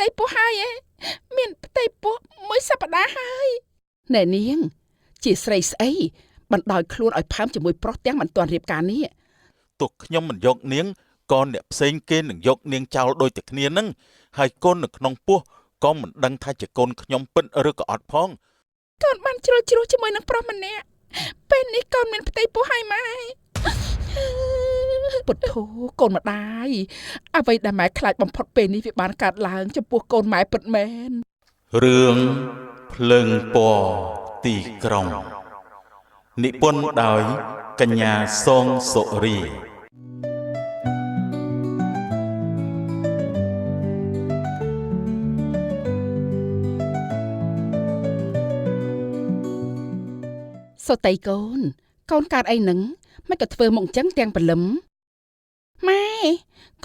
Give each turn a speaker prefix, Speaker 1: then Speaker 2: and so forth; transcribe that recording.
Speaker 1: តីពោះហើយមានផ្ទៃពោះមួយសប្តាហ៍ហើយណែនាងជាស្រីស្អីបណ្ដោយខ្លួនឲ្យផើមជាមួយប្រុសទាំងមិនទាន់រៀបការនេះ
Speaker 2: ទុកខ្ញុំមិនយកនាងក៏អ្នកផ្សេងគេនឹងយកនាងចោលដូចតែគ្នានឹងហើយកូននៅក្នុងពោះក៏មិនដឹងថាជាកូនខ្ញុំពិតឬក៏អត់ផង
Speaker 1: កូនបានជ្រុលជ្រោះជាមួយនឹងប្រុសម្នាក់ពេលនេះកូនមានផ្ទៃពោះហើយម៉ែពុទ្ធោកូនម្ដាយអ្វីដែលម៉ែខ្លាចបំផុតពេលនេះវាបានកើតឡើងចំពោះកូនម៉ែពិតមែន
Speaker 2: រឿងភ្លើងពណ៌ទីក្រុងនិពន្ធដោយកញ្ញាសងសុរី
Speaker 1: សុតីកូនកើតអីនឹងមិនក៏ធ្វើមកអញ្ចឹងទាំងព្រលឹមម៉ែ